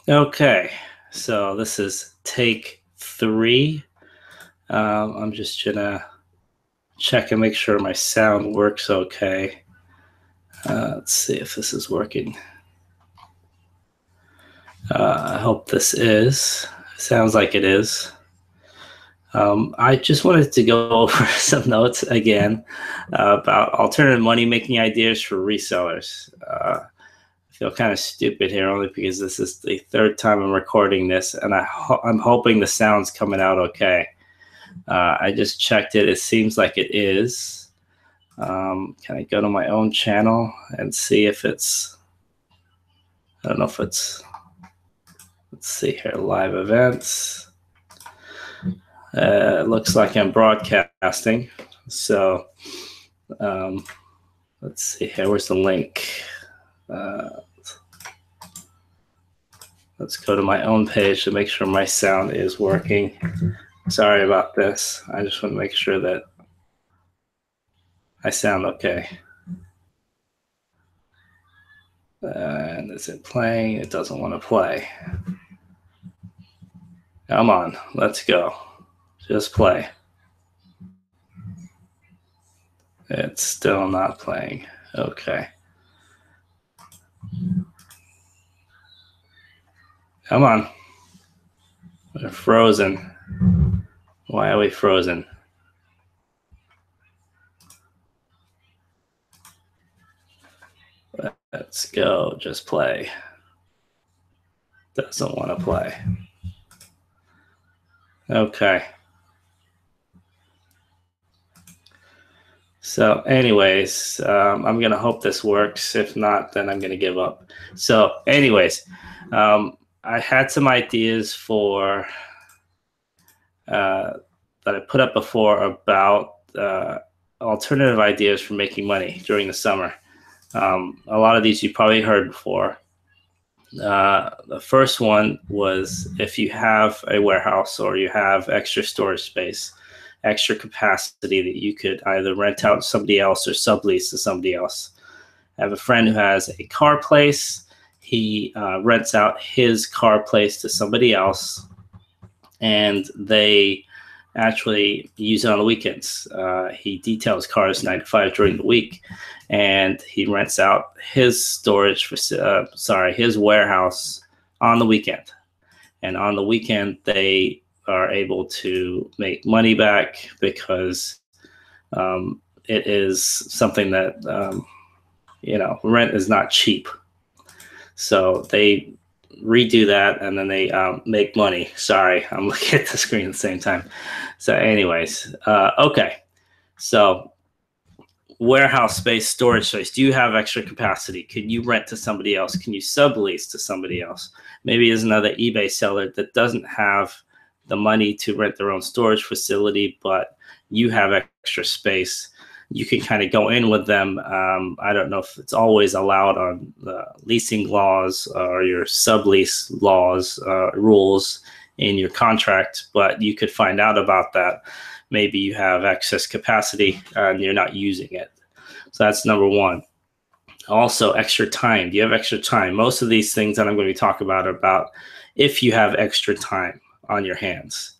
Okay, so this is take 3. I'm just gonna check and make sure my sound works okay. Let's see if this is working. I hope this is. Sounds like it is. I just wanted to go over some notes again about alternative money making ideas for resellers. I feel kind of stupid here only because this is the third time I'm recording this, and I'm hoping the sound's coming out okay. I just checked it. It seems like it is. Can I go to my own channel and see if it's, I don't know if it's, let's see here, live events. It looks like I'm broadcasting. So let's see here. Where's the link? Let's go to my own page to make sure my sound is working. Sorry about this. I just want to make sure that I sound okay. And is it playing? It doesn't want to play. Come on, let's go. Just play. It's still not playing. Okay. Come on. We're frozen. Why are we frozen? Let's go. Just play. Doesn't want to play. Okay. So anyways, I'm going to hope this works. If not, then I'm going to give up. So anyways, I had some ideas for that I put up before about alternative ideas for making money during the summer. A lot of these you probably heard before. The first one was if you have a warehouse or you have extra storage space, extra capacity that you could either rent out to somebody else or sublease to somebody else. I have a friend who has a car place. He rents out his car place to somebody else, and they actually use it on the weekends. He details cars 9 to 5 during the week, and he rents out his storage for his warehouse on the weekend. And on the weekend, they are able to make money back because it is something that rent is not cheap. So they redo that and then they make money. Sorry, I'm looking at the screen at the same time. So anyways, okay. So warehouse space, storage space. Do you have extra capacity? Can you rent to somebody else? Can you sublease to somebody else? Maybe there's another eBay seller that doesn't have the money to rent their own storage facility, but you have extra space. You can kind of go in with them. I don't know if it's always allowed on the leasing laws or your sublease laws, rules in your contract, but you could find out about that. Maybe you have excess capacity and you're not using it. So that's number one. Also, extra time. Do you have extra time? Most of these things that I'm going to be talking about are about if you have extra time on your hands.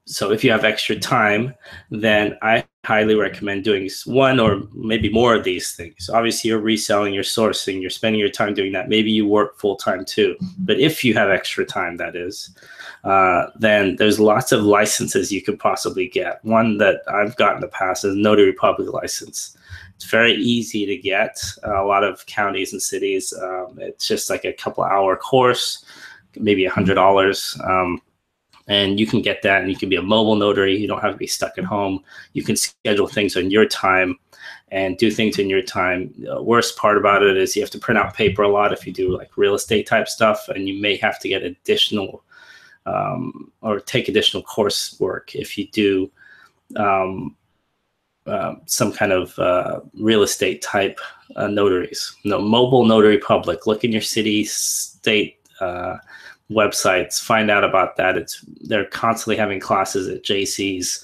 So if you have extra time, then I highly recommend doing one or maybe more of these things. Obviously, you're reselling, you're sourcing, you're spending your time doing that. Maybe you work full time too. But if you have extra time, that is, then there's lots of licenses you could possibly get. One that I've gotten in the past is notary public license. It's very easy to get. A lot of counties and cities, it's just like a couple-hour course, maybe $100. And you can get that, and you can be a mobile notary. You don't have to be stuck at home. You can schedule things on your time and do things in your time. The worst part about it is you have to print out paper a lot if you do like real estate type stuff, and you may have to get additional or take additional coursework if you do some kind of real estate type notaries. Mobile notary public. Look in your city, state websites, find out about that. They're constantly having classes at JC's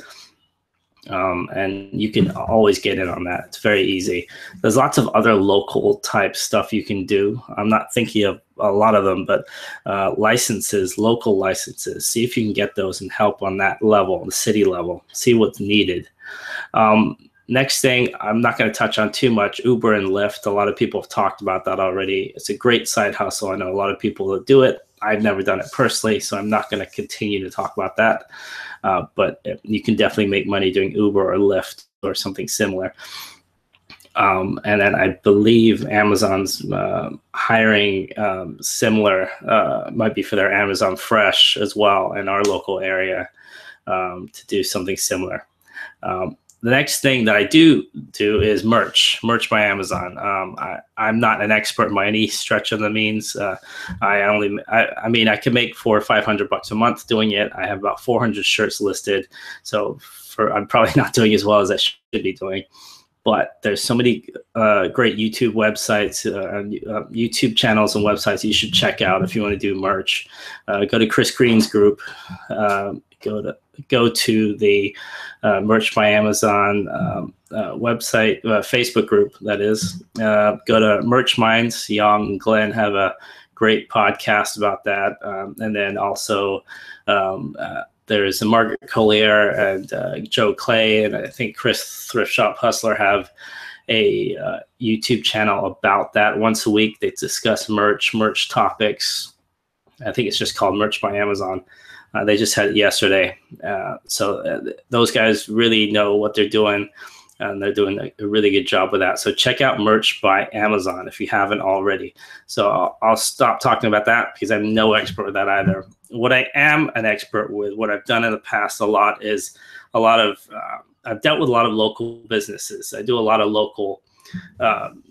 And you can always get in on that. It's very easy. There's lots of other local type stuff you can do. I'm not thinking of a lot of them, but licenses, local licenses. See if you can get those and help on that level, the city level. See what's needed. Next thing, I'm not going to touch on too much, Uber and Lyft. A lot of people have talked about that already. It's a great side hustle. I know a lot of people that do it. I've never done it personally, so I'm not going to continue to talk about that. But you can definitely make money doing Uber or Lyft or something similar. And then I believe Amazon's hiring similar, might be for their Amazon Fresh as well in our local area to do something similar. The next thing that I do is merch by Amazon. I'm not an expert by any stretch of the means. I mean, I can make $400 or $500 a month doing it. I have about 400 shirts listed. So I'm probably not doing as well as I should be doing. But there's so many great YouTube websites, YouTube channels and websites you should check out if you want to do merch. Go to Chris Green's group. Go to the Merch by Amazon website, Facebook group, that is. Go to Merch Minds. Young and Glenn have a great podcast about that. And then also there's Margaret Collier and Joe Clay, and I think Chris Thrift Shop Hustler have a YouTube channel about that. Once a week, they discuss merch topics. I think it's just called Merch by Amazon. They just had it yesterday. So those guys really know what they're doing, and they're doing a really good job with that. So check out Merch by Amazon if you haven't already. So I'll stop talking about that because I'm no expert with that either. What I am an expert with, what I've done in the past a lot, is I've dealt with a lot of local businesses. I do a lot of local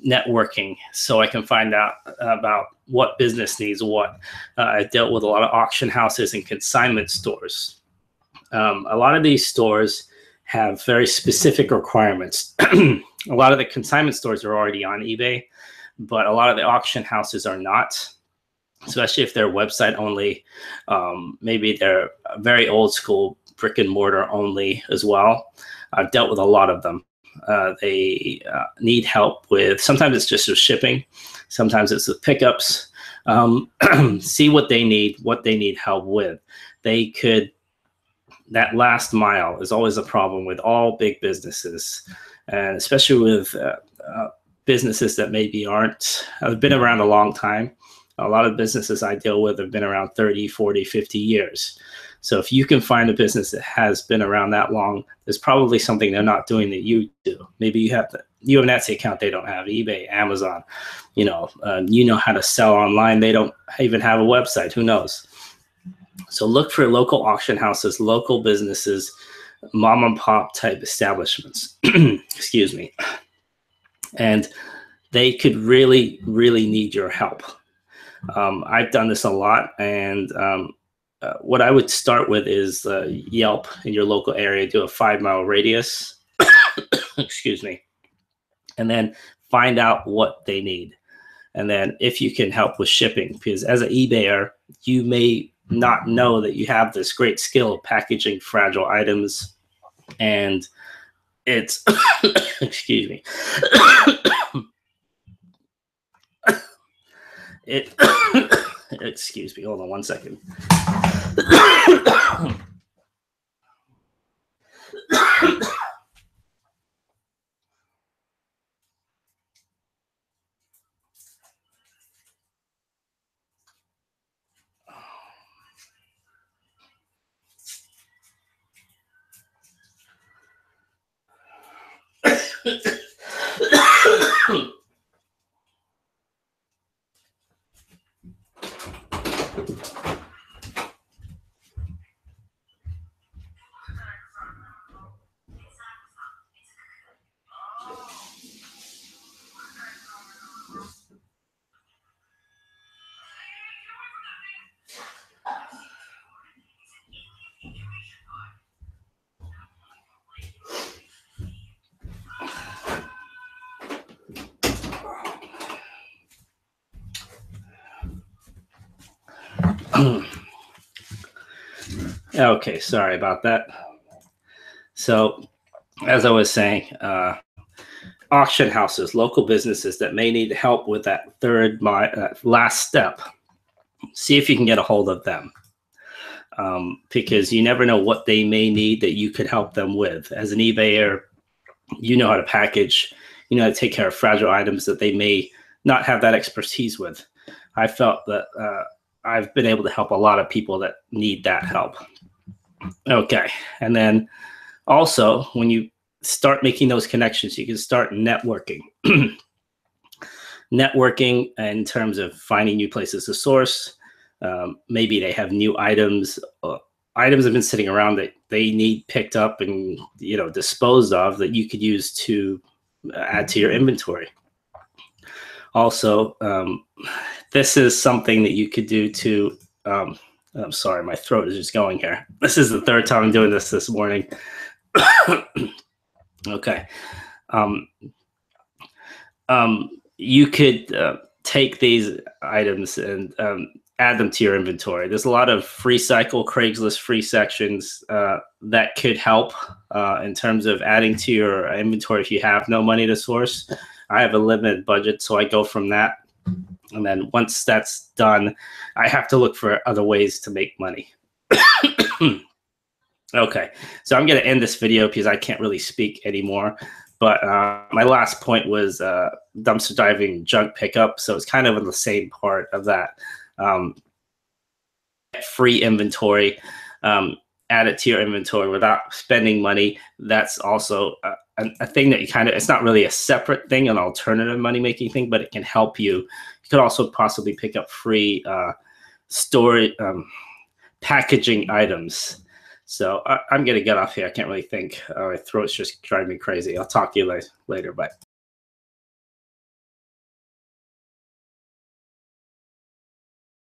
networking, so I can find out about what business needs what. I dealt with a lot of auction houses and consignment stores. A lot of these stores have very specific requirements. A lot of the consignment stores are already on eBay, but a lot of the auction houses are not, especially if they're website only. Maybe they're very old school, brick and mortar only as well. I've dealt with a lot of them. They need help with, sometimes it's just with shipping, sometimes it's with pickups. See what they need help with. That last mile is always a problem with all big businesses, and especially with businesses that maybe have been around a long time. A lot of businesses I deal with have been around 30, 40, 50 years. So if you can find a business that has been around that long, there's probably something they're not doing that you do. Maybe you have an Etsy account they don't have, eBay, Amazon. You know how to sell online. They don't even have a website. Who knows? So look for local auction houses, local businesses, mom and pop type establishments. Excuse me. And they could really, really need your help. I've done this a lot, and what I would start with is Yelp in your local area. Do a 5-mile radius. Excuse me. And then find out what they need. And then if you can help with shipping, because as an eBayer, you may not know that you have this great skill of packaging fragile items. And it's, excuse me. Excuse me, hold on one second. Okay, sorry about that. So as I was saying, auction houses, local businesses that may need help with that last step, see if you can get a hold of them. Because you never know what they may need that you could help them with. As an eBayer, you know how to package, you know how to take care of fragile items that they may not have that expertise with. I felt that I've been able to help a lot of people that need that help. Okay. And then also, when you start making those connections, you can start networking. Networking in terms of finding new places to source. Maybe they have new items. Items have been sitting around that they need picked up and disposed of that you could use to add to your inventory. Also, this is something that you could do to. I'm sorry, my throat is just going here. This is the third time I'm doing this morning. Okay. You could take these items and add them to your inventory. There's a lot of free cycle, Craigslist free sections that could help in terms of adding to your inventory if you have no money to source. I have a limited budget, so I go from that. And then once that's done, I have to look for other ways to make money. Okay, so I'm going to end this video because I can't really speak anymore. But my last point was dumpster diving, junk pickup. So it's kind of in the same part of that. Free inventory, add it to your inventory without spending money. That's also a thing that it's not really a separate thing, an alternative money-making thing, but it can help you. You could also possibly pick up free packaging items. So I'm going to get off here. I can't really think. My throat's just driving me crazy. I'll talk to you later. Bye.